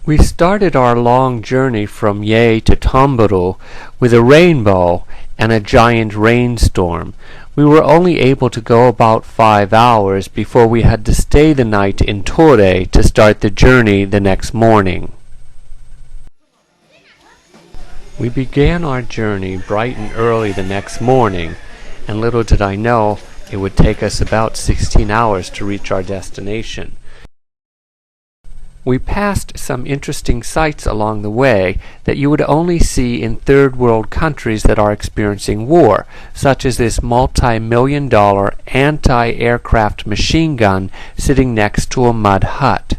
We started our long journey from Ye to Tomburu with a rainbow and a giant rainstorm. We were only able to go about 5 hours before we had to stay the night in TRE to start the journey the next morning. We began our journey bright and early the next morning, and little did I know it would take us about 16 hours to reach our destination. We passed some interesting sights along the way that you would only see in third world countries that are experiencing war, such as this multi-million-dollar anti-aircraft machine gun sitting next to a mud hut.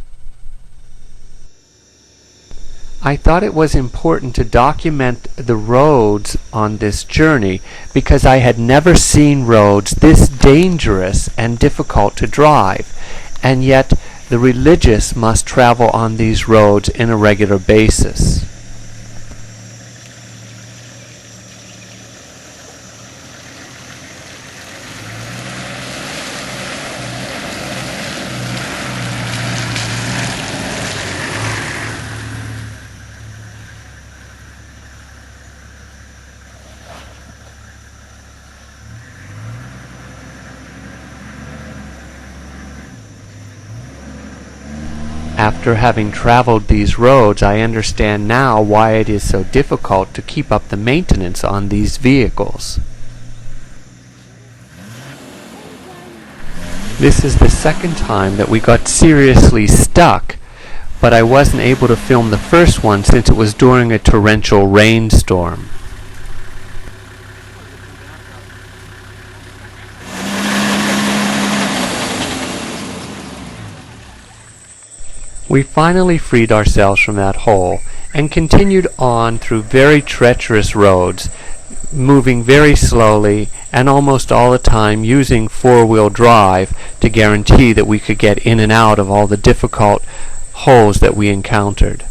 I thought it was important to document the roads on this journey because I had never seen roads this dangerous and difficult to drive, and yet the religious must travel on these roads on a regular basis. After having traveled these roads, I understand now why it is so difficult to keep up the maintenance on these vehicles. This is the second time that we got seriously stuck, but I wasn't able to film the first one since it was during a torrential rainstorm. We finally freed ourselves from that hole and continued on through very treacherous roads, moving very slowly and almost all the time using four-wheel drive to guarantee that we could get in and out of all the difficult holes that we encountered.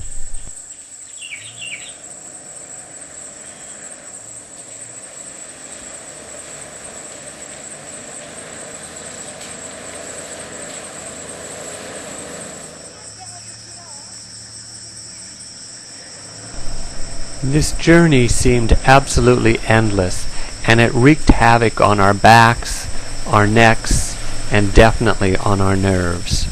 This journey seemed absolutely endless, and it wreaked havoc on our backs, our necks, and definitely on our nerves.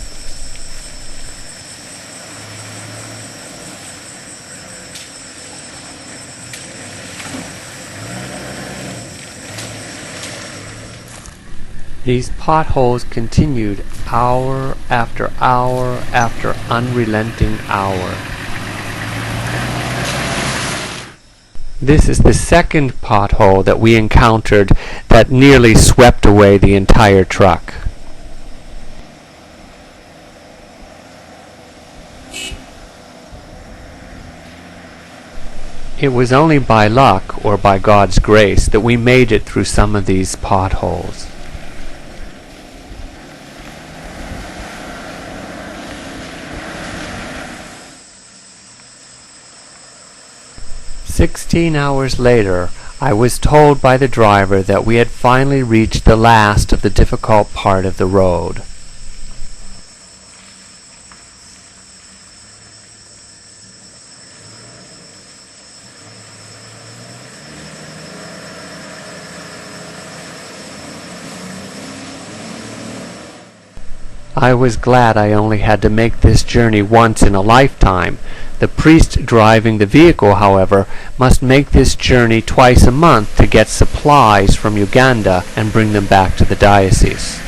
These potholes continued hour after hour after unrelenting hour. This is the second pothole that we encountered that nearly swept away the entire truck. It was only by luck or by God's grace that we made it through some of these potholes. "16 hours later, I was told by the driver that we had finally reached the last of the difficult part of the road. I was glad I only had to make this journey once in a lifetime. The priest driving the vehicle, however, must make this journey twice a month to get supplies from Uganda and bring them back to the diocese.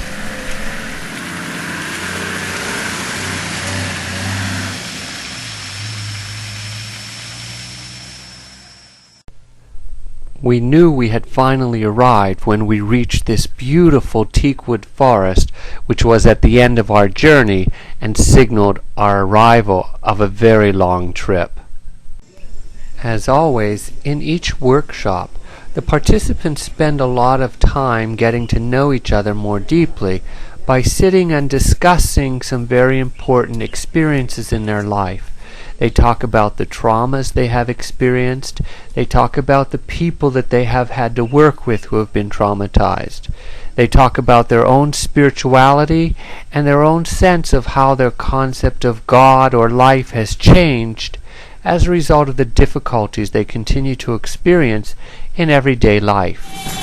We knew we had finally arrived when we reached this beautiful teakwood forest, which was at the end of our journey and signaled our arrival of a very long trip. As always, in each workshop, the participants spend a lot of time getting to know each other more deeply by sitting and discussing some very important experiences in their life. They talk about the traumas they have experienced. They talk about the people that they have had to work with who have been traumatized. They talk about their own spirituality and their own sense of how their concept of God or life has changed as a result of the difficulties they continue to experience in everyday life.